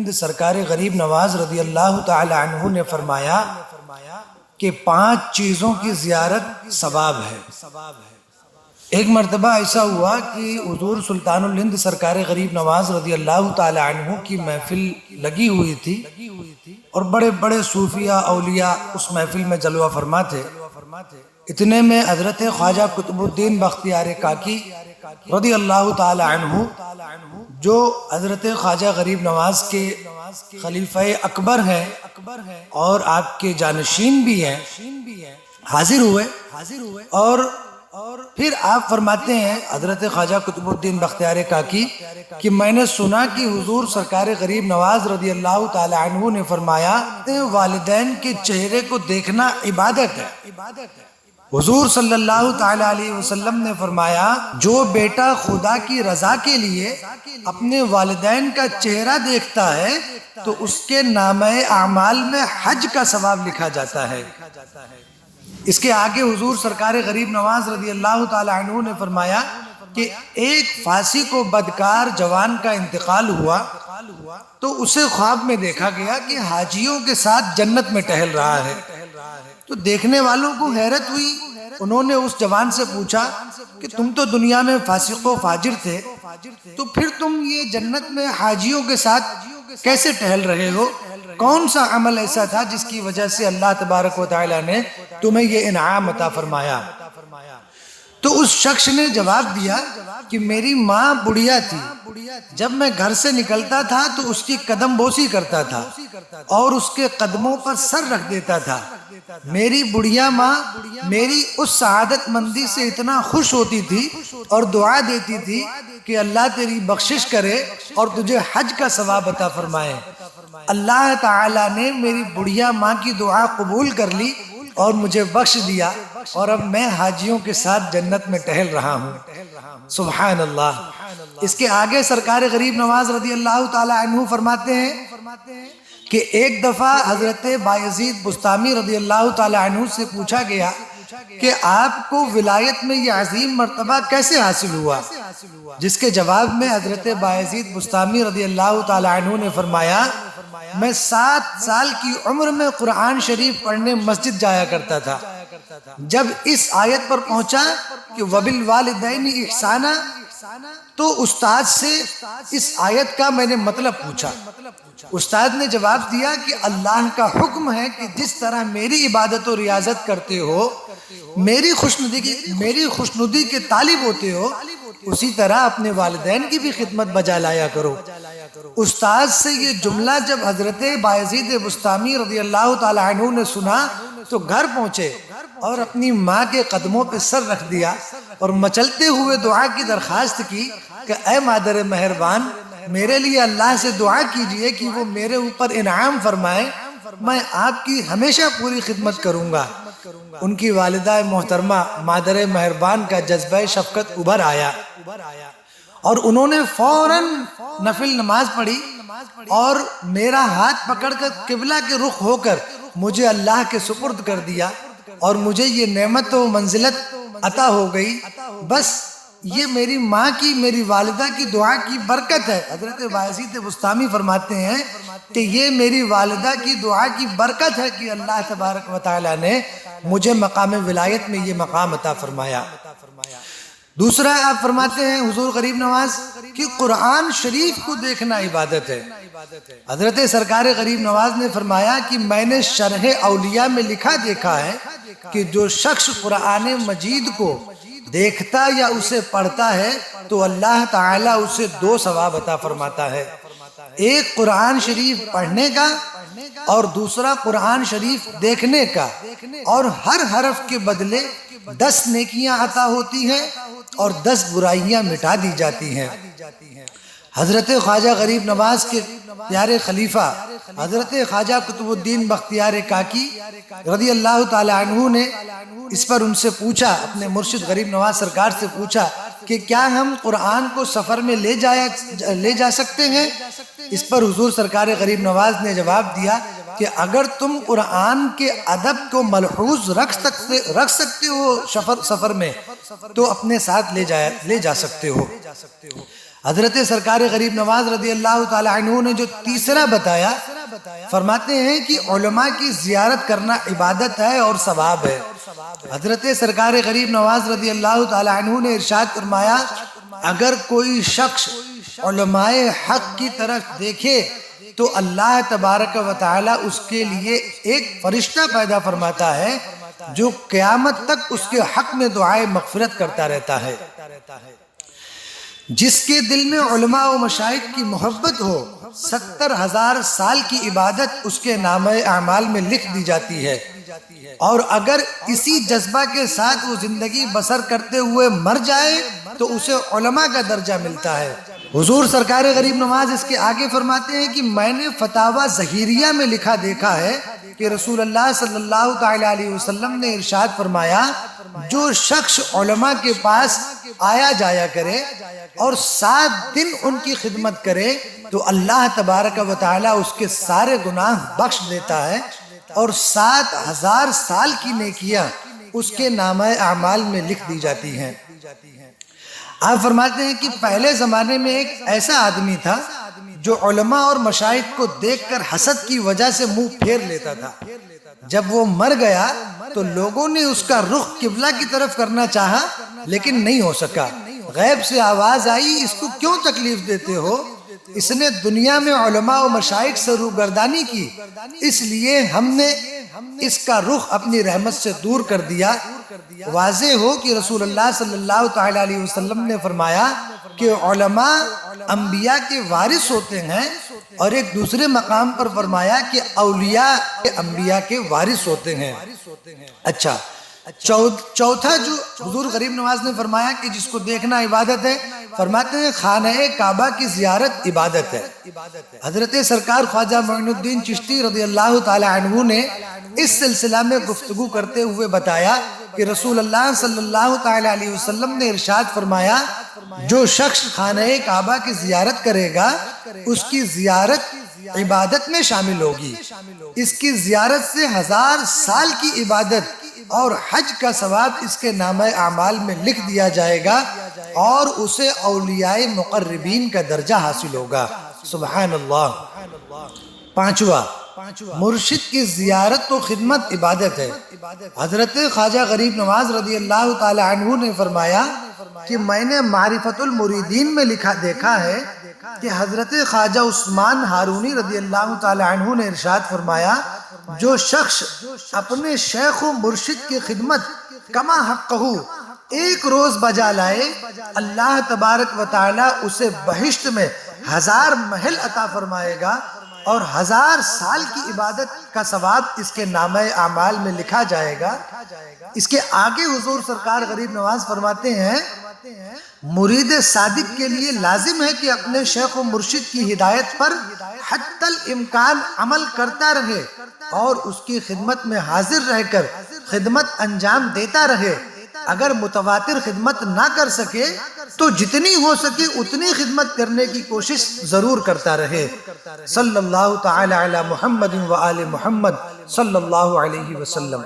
ہند سرکار غریب نواز رضی اللہ تعالی عنہ نے فرمایا کہ 5 چیزوں کی زیارت ثواب ہے۔ ایک مرتبہ ایسا ہوا کہ حضور سلطان الہند سرکار غریب نواز رضی اللہ تعالی عنہ کی محفل لگی ہوئی تھی اور بڑے بڑے صوفیاء اولیاء اس محفل میں جلوہ فرما تھے۔ اتنے میں حضرت خواجہ قطب الدین بختیار کاکی رضی اللہ تعالی عنہ جو حضرت خواجہ غریب نواز کے خلیفہ اکبر ہیں اور آپ کے جانشین بھی ہیں، حاضر ہوئے اور پھر آپ فرماتے ہیں حضرت خواجہ قطب الدین بختیار کاکی کہ میں نے سنا کہ حضور سرکار غریب نواز رضی اللہ تعالی عنہ نے فرمایا والدین کے چہرے کو دیکھنا عبادت ہے۔ حضور صلی اللہ تعالی علیہ وسلم نے فرمایا جو بیٹا خدا کی رضا کے لیے اپنے والدین کا چہرہ دیکھتا ہے تو اس کے نامہ اعمال میں حج کا ثواب لکھا جاتا ہے۔ اس کے آگے حضور سرکار غریب نواز رضی اللہ تعالی عنہ نے فرمایا کہ ایک فاسق و بدکار جوان کا انتقال ہوا تو اسے خواب میں دیکھا گیا کہ حاجیوں کے ساتھ جنت میں ٹہل رہا ہے۔ تو دیکھنے والوں کو حیرت ہوئی، انہوں نے اس جوان سے پوچھا کہ تم تو دنیا میں فاسق و فاجر تھے، تو پھر تم یہ جنت میں حاجیوں کے ساتھ کیسے ٹہل رہے ہو؟ کون سا عمل ایسا تھا جس کی وجہ سے اللہ تبارک و تعالی نے تمہیں یہ انعام عطا فرمایا؟ تو اس شخص نے جواب دیا کہ میری ماں بڑھیا تھی، جب میں گھر سے نکلتا تھا تو اس کی قدم بوسی کرتا تھا اور اس کے قدموں پر سر رکھ دیتا تھا۔ میری بڑھیا ماں میری اس سعادت مندی سے اتنا خوش ہوتی تھی اور دعا دیتی تھی کہ اللہ تیری بخشش کرے اور تجھے حج کا ثواب عطا فرمائے۔ اللہ تعالیٰ نے میری بڑھیا ماں کی دعا قبول کر لی اور مجھے بخش دیا اور اب میں حاجیوں کے ساتھ جنت میں ٹہل رہا ہوں۔ سبحان اللہ۔ اس کے آگے سرکار غریب نواز رضی اللہ تعالی عنہ فرماتے ہیں کہ ایک دفعہ حضرت بایزید بسطامی رضی اللہ تعالی عنہ سے پوچھا گیا کہ آپ کو ولایت میں یہ عظیم مرتبہ کیسے حاصل ہوا؟ جس کے جواب میں حضرت بایزید بسطامی رضی اللہ تعالی عنہ نے فرمایا میں 7 سال کی عمر میں قرآن شریف پڑھنے مسجد جایا کرتا تھا۔ جب اس آیت پر پہنچا کہ وَبِالْوَالِدَيْنِ إِحْسَانًا تو استاد سے اس آیت کا میں نے مطلب پوچھا۔ استاد نے جواب دیا کہ اللہ کا حکم ہے کہ جس طرح میری عبادت و ریاضت کرتے ہو، میری خوشنودی کے طالب ہوتے ہو، اسی طرح اپنے والدین کی بھی خدمت بجا لایا کرو۔ استاد سے یہ جملہ جب حضرت بایزید بسطامی رضی اللہ تعالی عنہ نے سنا تو گھر پہنچے اور اپنی ماں کے قدموں پہ سر رکھ دیا اور مچلتے ہوئے دعا کی درخواست کی کہ اے مادر مہربان میرے لیے اللہ سے دعا کیجئے کہ وہ میرے اوپر انعام فرمائے، میں آپ کی ہمیشہ پوری خدمت کروں گا۔ ان کی والدہ محترمہ مادر مہربان کا جذبہ شفقت ابھر آیا اور انہوں نے فوراً نفل نماز پڑھی اور میرا ہاتھ پکڑ کر قبلہ کے رخ ہو کر مجھے اللہ کے سپرد کر دیا اور مجھے یہ نعمت و منزلت عطا ہو گئی۔ بس یہ میری ماں کی، میری والدہ کی دعا کی برکت ہے۔ حضرت بایزید بسطامی فرماتے ہیں کہ یہ میری والدہ کی دعا کی برکت ہے کہ اللہ تبارک و تعالی نے مجھے مقام ولایت میں یہ مقام عطا فرمایا۔ دوسرا آپ فرماتے ہیں حضور غریب نواز کہ قرآن شریف کو دیکھنا عبادت ہے۔ حضرت سرکار غریب نواز نے فرمایا کہ میں نے شرح اولیاء میں لکھا دیکھا ہے کہ جو شخص قرآن مجید کو دیکھتا یا اسے پڑھتا ہے تو اللہ تعالیٰ اسے 2 ثواب عطا فرماتا ہے، ایک قرآن شریف پڑھنے کا اور دوسرا قرآن شریف دیکھنے کا، اور ہر حرف کے بدلے 10 نیکیاں عطا ہوتی ہیں اور 10 برائیاں مٹا دی جاتی ہیں۔ حضرت خواجہ غریب نواز کے پیارے خلیفہ حضرت خواجہ قطب الدین بختیار کاکی رضی اللہ تعالی عنہ نے اس پر ان سے پوچھا، اپنے مرشد غریب نواز سرکار سے پوچھا کہ کیا ہم قرآن کو سفر میں لے جا سکتے ہیں؟ اس پر حضور سرکار غریب نواز نے جواب دیا کہ اگر تم قرآن کے ادب کو ملحوظ رکھ سکتے ہو سفر میں تو اپنے ساتھ لے جا سکتے ہو۔ حضرت سرکار غریب نواز رضی اللہ تعالی عنہ نے جو تیسرا بتایا، فرماتے ہیں کہ علماء کی زیارت کرنا عبادت ہے اور ثواب ہے۔ حضرت سرکار غریب نواز رضی اللہ تعالی عنہ نے ارشاد فرمایا، اگر کوئی شخص علماء حق کی طرف دیکھے تو اللہ تبارک و تعالی اس کے لیے ایک فرشتہ پیدا فرماتا ہے جو قیامت تک اس کے حق میں دعائے مغفرت کرتا رہتا ہے۔ جس کے دل میں علماء و مشائخ کی محبت ہو، 70,000 سال کی عبادت اس کے نامہ اعمال میں لکھ دی جاتی ہے، اور اگر اسی جذبہ کے ساتھ وہ زندگی بسر کرتے ہوئے مر جائے تو اسے علماء کا درجہ ملتا ہے۔ حضور سرکار غریب نواز اس کے آگے فرماتے ہیں کہ میں نے فتاوی ظہیریہ میں لکھا دیکھا ہے کہ رسول اللہ صلی اللہ تعالی علیہ وسلم نے ارشاد فرمایا، جو شخص علماء کے پاس آیا جایا کرے اور 7 دن ان کی خدمت کرے تو اللہ تبارک و تعالی اس کے سارے گناہ بخش دیتا ہے، اور 7,000 سال کی نیکیاں اس کے نامہ اعمال میں لکھ دی جاتی ہیں۔ آپ فرماتے ہیں کہ پہلے زمانے میں ایک ایسا آدمی تھا جو علماء اور مشائخ کو دیکھ کر حسد کی وجہ سے منہ پھیر لیتا تھا۔ جب وہ مر گیا تو لوگوں نے اس کا رخ قبلہ کی طرف کرنا چاہا لیکن نہیں ہو سکا۔ غیب سے آواز آئی، اس کو کیوں تکلیف دیتے ہو؟ اس نے دنیا میں علماء و مشائخ سے روگردانی کی، اس لیے ہم نے اس کا رخ اپنی رحمت سے دور کر دیا۔ واضح ہو کہ رسول اللہ صلی اللہ تعالی علیہ وسلم نے فرمایا کہ علماء انبیاء کے وارث ہوتے ہیں، اور ایک دوسرے مقام پر فرمایا کہ اولیاء انبیاء کے وارث ہوتے ہیں۔ اچھا، چوتھا جو حضور غریب نواز نے فرمایا کہ جس کو دیکھنا عبادت ہے، فرماتے ہیں خانہ کعبہ کی زیارت عبادت ہے۔ حضرت سرکار خواجہ معین الدین چشتی رضی اللہ تعالی عنہ نے اس سلسلہ میں گفتگو کرتے ہوئے بتایا کہ رسول اللہ صلی اللہ تعالی علیہ وسلم نے ارشاد فرمایا، جو شخص خانہ کعبہ کی زیارت کرے گا اس کی زیارت عبادت میں شامل ہوگی۔ اس کی زیارت سے 1000 سال کی عبادت اور حج کا ثواب اس کے نامہ اعمال میں لکھ دیا جائے گا، اور اسے اولیاء مقربین کا درجہ حاصل ہوگا۔ سبحان اللہ۔ پانچواں، مرشد کی زیارت و خدمت عبادت ہے۔ حضرت خواجہ غریب نواز رضی اللہ تعالی عنہ نے فرمایا کہ میں نے معرفت المریدین میں لکھا دیکھا ہے کہ حضرت خواجہ عثمان ہارونی رضی اللہ تعالی عنہ نے ارشاد فرمایا، جو شخص اپنے شیخ و مرشد کی خدمت کما حقہ ایک روز بجا لائے، اللہ تبارک و تعالی اسے بہشت میں 1000 محل عطا فرمائے گا، اور 1000 سال کی عبادت کا ثواب اس کے نامہ اعمال میں لکھا جائے گا۔ اس کے آگے حضور سرکار غریب نواز فرماتے ہیں، مرید صادق کے لیے لازم ہے کہ اپنے شیخ و مرشد کی ہدایت پر حتی الامکان عمل کرتا رہے، اور اس کی خدمت میں حاضر رہ کر خدمت انجام دیتا رہے۔ اگر متواتر خدمت نہ کر سکے تو جتنی ہو سکے اتنی خدمت کرنے کی کوشش ضرور کرتا رہے۔ صلی اللہ تعالی علی محمد و آل محمد صلی اللہ علیہ وسلم۔